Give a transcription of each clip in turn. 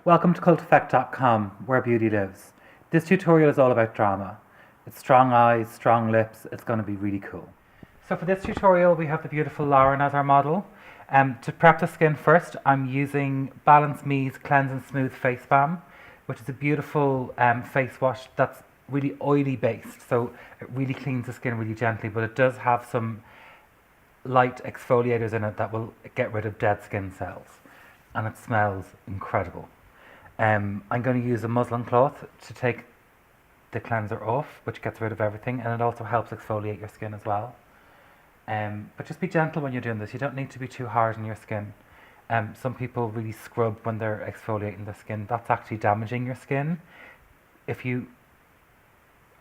Welcome to culteffect.com, where beauty lives. This tutorial is all about drama. It's strong eyes, strong lips, it's going to be really cool. So for this tutorial we have the beautiful Lauren as our model. To prep the skin first, I'm using Balance Me's Cleanse and Smooth Face Balm, which is a beautiful face wash that's really oily based, so it really cleans the skin really gently, but it does have some light exfoliators in it that will get rid of dead skin cells, and it smells incredible. I'm going to use a muslin cloth to take the cleanser off, which gets rid of everything, and it also helps exfoliate your skin as well. But just be gentle when you're doing this. You don't need to be too hard on your skin. Some people really scrub when they're exfoliating their skin. That's actually damaging your skin. If you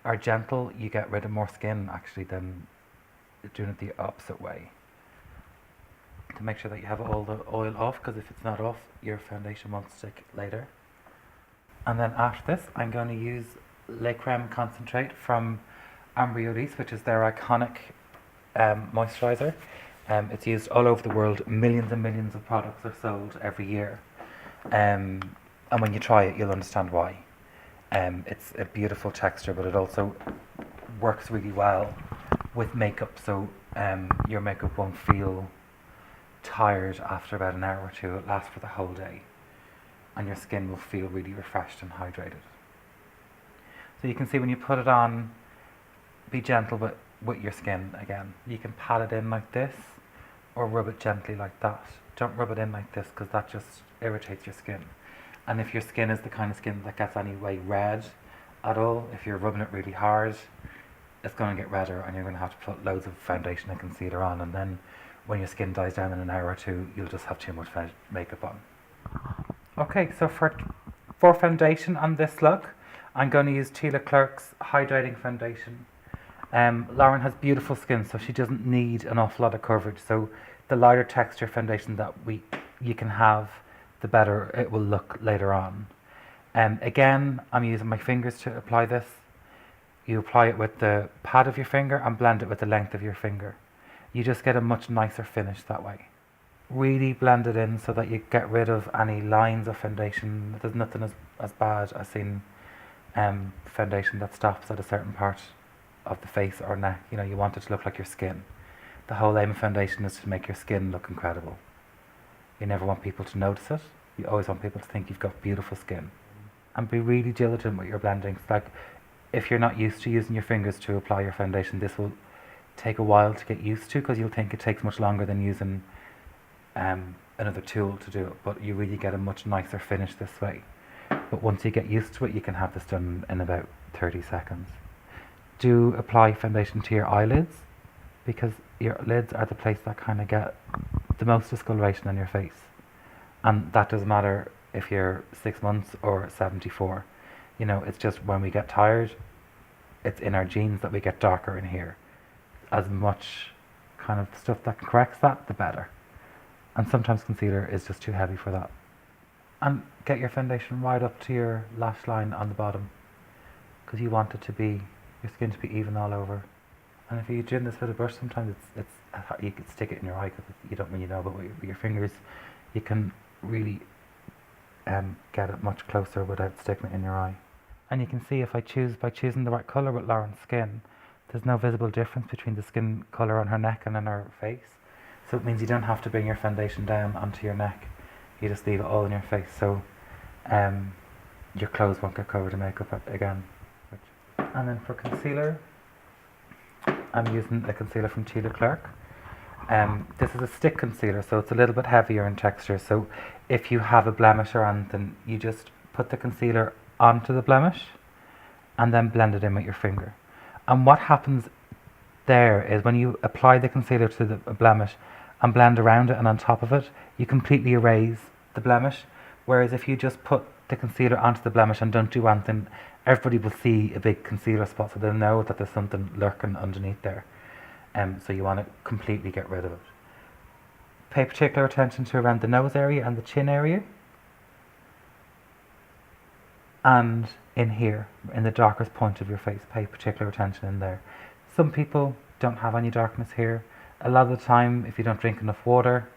are gentle, you get rid of more skin actually than doing it the opposite way. To make sure that you have all the oil off, because if it's not off, your foundation won't stick later. And then after this, I'm going to use Le Creme Concentrate from Ambre Ulysse, which is their iconic moisturizer. It's used all over the world. Millions and millions of products are sold every year. And when you try it, you'll understand why. It's a beautiful texture, but it also works really well with makeup, so your makeup won't feel tired after about an hour or two. It lasts for the whole day, and your skin will feel really refreshed and hydrated. So you can see when you put it on, be gentle with your skin again. You can pat it in like this, or rub it gently like that. Don't rub it in like this, because that just irritates your skin. And if your skin is the kind of skin that gets any way red at all, if you're rubbing it really hard, it's going to get redder, and you're going to have to put loads of foundation and concealer on, and then when your skin dies down in an hour or two, you'll just have too much makeup on. Okay, so for foundation on this look, I'm going to use T. Leclerc's Hydrating Foundation. Lauren has beautiful skin, so she doesn't need an awful lot of coverage, so the lighter texture foundation that you can have, the better it will look later on. Again, I'm using my fingers to apply this. You apply it with the pad of your finger and blend it with the length of your finger. You just get a much nicer finish that way. Really blend it in so that you get rid of any lines of foundation. There's nothing as bad as seeing foundation that stops at a certain part of the face or neck. You know, you want it to look like your skin. The whole aim of foundation is to make your skin look incredible. You never want people to notice it. You always want people to think you've got beautiful skin. And be really diligent with your blendings. Like, if you're not used to using your fingers to apply your foundation, this will take a while to get used to, because you'll think it takes much longer than using another tool to do it, but you really get a much nicer finish this way. But once you get used to it, you can have this done in about 30 seconds. Do apply foundation to your eyelids, because your lids are the place that kind of get the most discoloration on your face, and that doesn't matter if you're 6 months or 74. You know, it's just when we get tired, it's in our genes that we get darker in here. As much kind of stuff that corrects that, the better. And sometimes concealer is just too heavy for that. And get your foundation right up to your lash line on the bottom, because you want it to be, your skin to be even all over. And if you're doing this with a brush, sometimes it's you could stick it in your eye, because you don't really know, but with your fingers you can really get it much closer without sticking it in your eye. And you can see if I choose, by choosing the right colour with Lauren's skin, there's no visible difference between the skin colour on her neck and on her face. So it means you don't have to bring your foundation down onto your neck. You just leave it all in your face, so your clothes won't get covered in makeup again. And then for concealer, I'm using a concealer from T. Leclerc. This is a stick concealer, so it's a little bit heavier in texture. So if you have a blemish or anything, you just put the concealer onto the blemish and then blend it in with your finger. And what happens there is, when you apply the concealer to the blemish and blend around it and on top of it, you completely erase the blemish. Whereas if you just put the concealer onto the blemish and don't do anything, everybody will see a big concealer spot, so they'll know that there's something lurking underneath there. So you want to completely get rid of it. Pay particular attention to around the nose area and the chin area. And in here, in the darkest point of your face, pay particular attention in there. Some people don't have any darkness here. A lot of the time, if you don't drink enough water,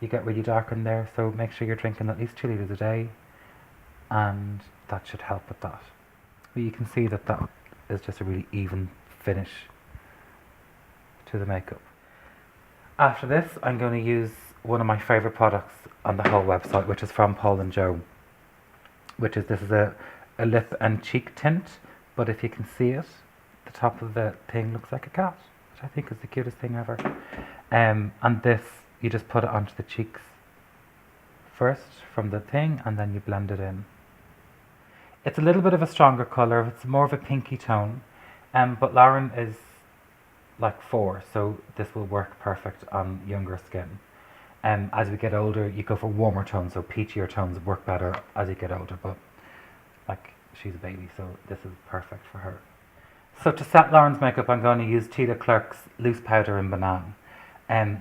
you get really dark in there, so make sure you're drinking at least 2 litres a day. and that should help with that. But you can see that that is just a really even finish to the makeup. After this, I'm going to use one of my favourite products on the whole website, which is from Paul and Joe, this is a lip and cheek tint, but if you can see it, the top of the thing looks like a cat, which I think is the cutest thing ever. And this, you just put it onto the cheeks first from the thing, and then you blend it in. It's a little bit of a stronger colour, it's more of a pinky tone, but Lauren is like 4, so this will work perfect on younger skin. As we get older, you go for warmer tones, so peachier tones work better as you get older, but like she's a baby, so this is perfect for her. So to set Lauren's makeup, I'm going to use Tila Clerc's Loose Powder in Banana.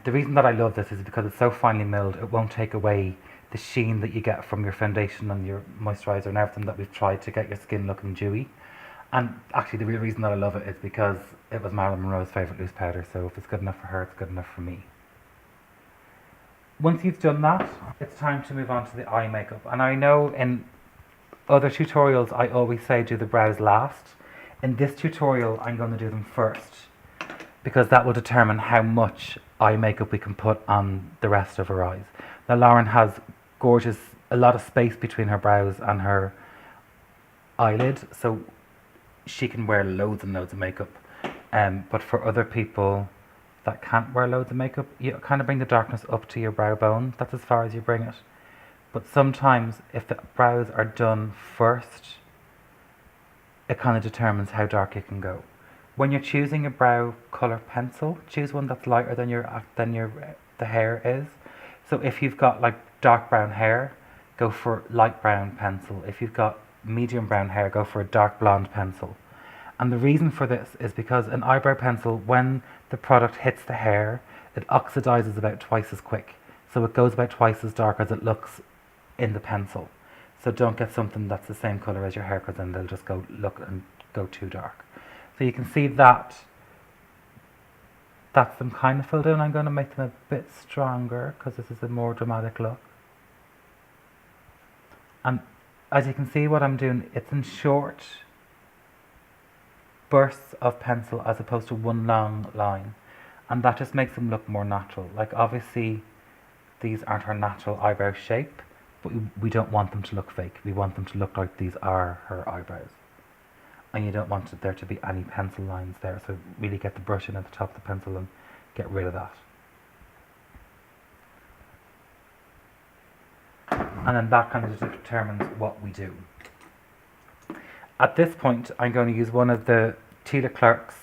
The reason that I love this is because it's so finely milled, it won't take away the sheen that you get from your foundation and your moisturiser and everything that we've tried to get your skin looking dewy. And actually the real reason that I love it is because it was Marilyn Monroe's favourite loose powder, so if it's good enough for her, it's good enough for me. Once you've done that, it's time to move on to the eye makeup. And I know in other tutorials I always say do the brows last. In this tutorial I'm going to do them first, because that will determine how much eye makeup we can put on the rest of her eyes. Now Lauren has a lot of space between her brows and her eyelid, so she can wear loads and loads of makeup. But for other people that can't wear loads of makeup, you kind of bring the darkness up to your brow bone. That's as far as you bring it. But sometimes if the brows are done first, it kind of determines how dark you can go. When you're choosing a brow colour pencil, choose one that's lighter than the hair is. So if you've got like dark brown hair, go for light brown pencil. If you've got medium brown hair, go for a dark blonde pencil. And the reason for this is because an eyebrow pencil, when the product hits the hair, it oxidizes about twice as quick. So it goes about twice as dark as it looks in the pencil. So don't get something that's the same colour as your hair, because then they'll just go too dark. So you can see that's them kind of filled in. I'm going to make them a bit stronger because this is a more dramatic look. And as you can see what I'm doing, it's in short bursts of pencil as opposed to one long line. And that just makes them look more natural. Like obviously these aren't her natural eyebrow shape, but we don't want them to look fake. We want them to look like these are her eyebrows. And you don't want there to be any pencil lines there, so really get the brush in at the top of the pencil and get rid of that. And then that kind of determines what we do. At this point, I'm going to use one of the Tila Clerc's.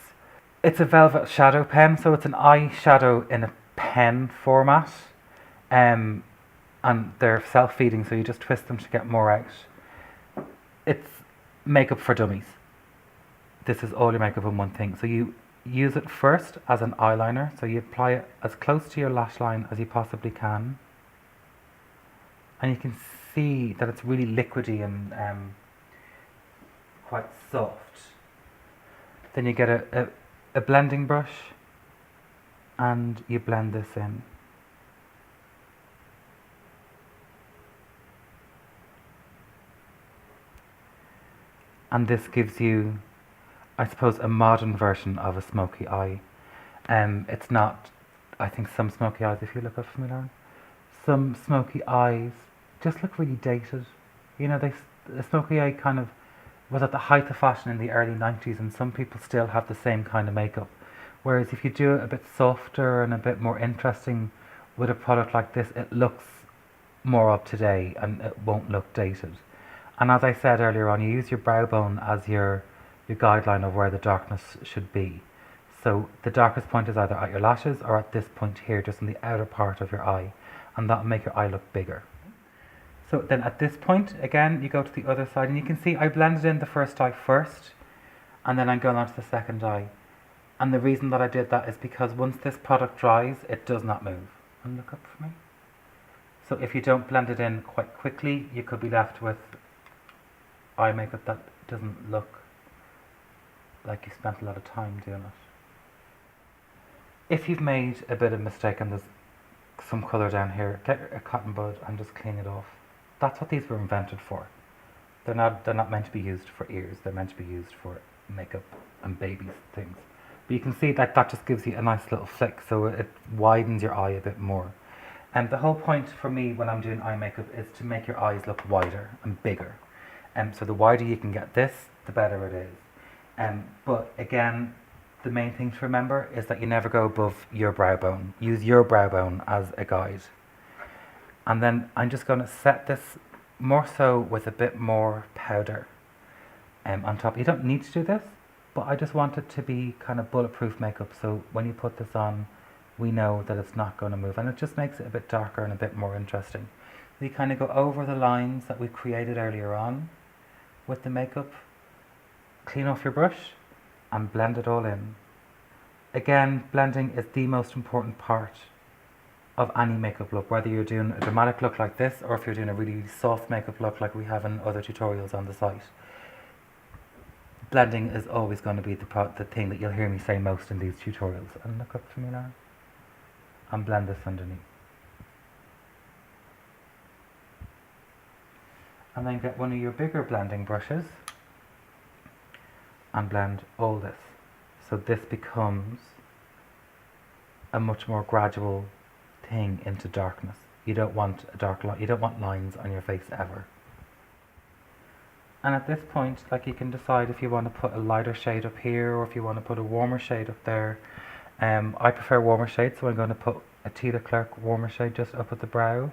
It's a velvet shadow pen, so it's an eye shadow in a pen format. And they're self-feeding, so you just twist them to get more out. It's makeup for dummies. This is all your makeup in one thing. So you use it first as an eyeliner, so you apply it as close to your lash line as you possibly can. And you can see that it's really liquidy and quite soft. Then you get a blending brush and you blend this in. And this gives you, I suppose, a modern version of a smoky eye. It's not, I think some smoky eyes, if you look up for me, Lauren, some smoky eyes just look really dated. You know, the smoky eye kind of was at the height of fashion in the early 90s, and some people still have the same kind of makeup. Whereas if you do it a bit softer and a bit more interesting with a product like this, it looks more up to date and it won't look dated. And as I said earlier on, you use your brow bone as your guideline of where the darkness should be. So the darkest point is either at your lashes or at this point here, just in the outer part of your eye, and that'll make your eye look bigger. So then at this point, again, you go to the other side, and you can see I blended in the first eye first, and then I'm going on to the second eye. And the reason that I did that is because once this product dries, it does not move. And look up for me. So if you don't blend it in quite quickly, you could be left with eye makeup that doesn't look like you spent a lot of time doing it. If you've made a bit of mistake and there's some colour down here, get a cotton bud and just clean it off. That's what these were invented for. They're not meant to be used for ears. They're meant to be used for makeup and babies things. But you can see that just gives you a nice little flick, so it widens your eye a bit more. And the whole point for me when I'm doing eye makeup is to make your eyes look wider and bigger. So the wider you can get this, the better it is. But again, the main thing to remember is that you never go above your brow bone. Use your brow bone as a guide. And then I'm just going to set this more so with a bit more powder on top. You don't need to do this, but I just want it to be kind of bulletproof makeup, so when you put this on, we know that it's not going to move, and it just makes it a bit darker and a bit more interesting. So you kind of go over the lines that we created earlier on with the makeup, clean off your brush, and blend it all in. Again, blending is the most important part of any makeup look, whether you're doing a dramatic look like this or if you're doing a really soft makeup look like we have in other tutorials on the site. Blending is always going to be the thing that you'll hear me say most in these tutorials. And look up for me now and blend this underneath. And then get one of your bigger blending brushes and blend all this. So this becomes a much more gradual thing into darkness. You don't want a dark line, you don't want lines on your face ever. And at this point, like, you can decide if you want to put a lighter shade up here or if you want to put a warmer shade up there. I prefer warmer shades, so I'm going to put a Tita Clark warmer shade just up at the brow.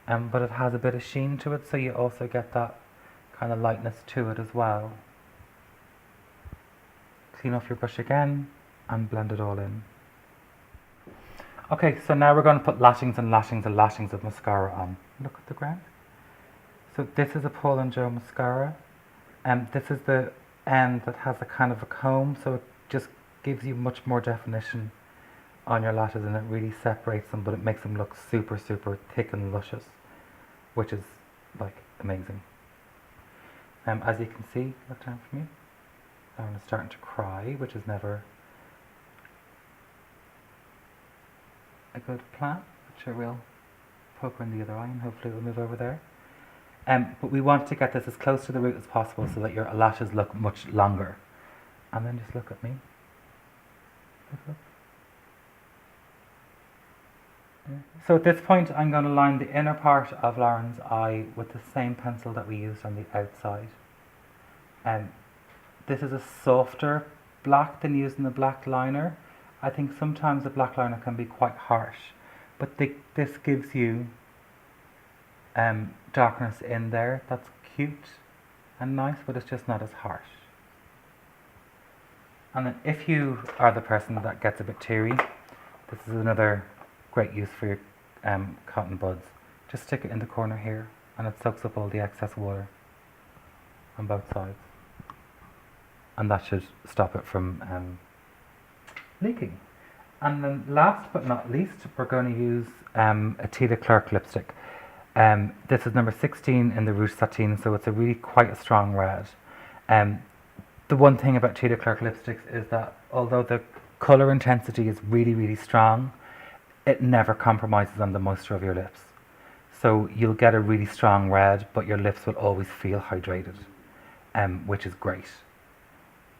But it has a bit of sheen to it, so you also get that kind of lightness to it as well. Clean off your brush again and blend it all in. Okay, so now we're going to put lashings and lashings and lashings of mascara on. Look at the ground. So this is a Paul and Joe mascara, and this is the end that has a kind of a comb, so it just gives you much more definition on your lashes, and it really separates them, but it makes them look super, super thick and luscious, which is like amazing. As you can see, look down for me. I'm starting to cry, which is never a good plan. But sure, we'll poke her in the other eye and hopefully it'll move over there. But we want to get this as close to the root as possible so that your lashes look much longer. And then just look at me. Look up. So at this point I'm going to line the inner part of Lauren's eye with the same pencil that we used on the outside. This is a softer black than using the black liner. I think sometimes the black liner can be quite harsh, but this gives you darkness in there that's cute and nice, but it's just not as harsh. And then if you are the person that gets a bit teary, this is another great use for your cotton buds. Just stick it in the corner here and it soaks up all the excess water on both sides. And that should stop it from leaking. And then last but not least, we're going to use a Tita Clark lipstick. This is number 16 in the Rouge Satin, so it's a really quite a strong red. The one thing about Tita Clark lipsticks is that although the colour intensity is really, really strong, it never compromises on the moisture of your lips. So you'll get a really strong red, but your lips will always feel hydrated, which is great.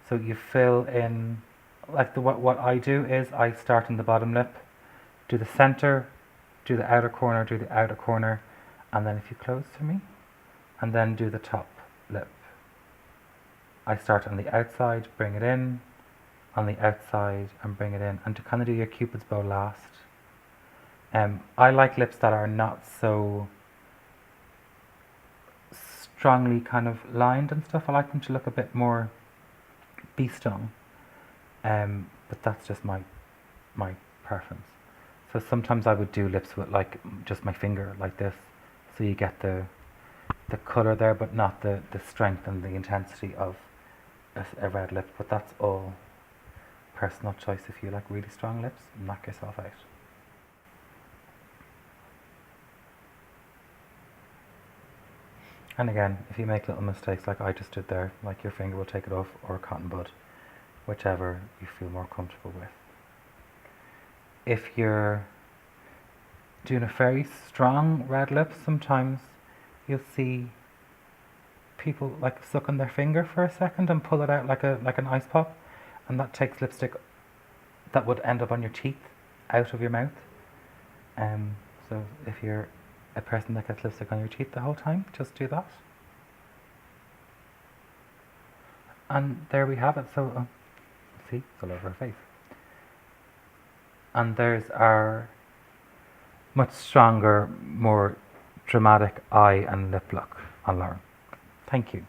So you fill in, like what I do is I start in the bottom lip, do the center, do the outer corner, do the outer corner, and then if you close for me, and then do the top lip. I start on the outside, bring it in, on the outside, and bring it in, and to kind of do your Cupid's bow last. I like lips that are not so strongly kind of lined and stuff. I like them to look a bit more bee stung, but that's just my preference. So sometimes I would do lips with like just my finger like this, so you get the colour there, but not the strength and the intensity of a red lip. But that's all personal choice. If you like really strong lips, knock yourself out. And again, if you make little mistakes like I just did there, like your finger will take it off, or a cotton bud, whichever you feel more comfortable with. If you're doing a very strong red lip, sometimes you'll see people like suck on their finger for a second and pull it out like an ice pop, and that takes lipstick that would end up on your teeth out of your mouth. So if you're a person that gets lipstick on your teeth the whole time, just do that. And there we have it. So see, it's all over her face. And there's our much stronger, more dramatic eye and lip look on Lauren. Thank you.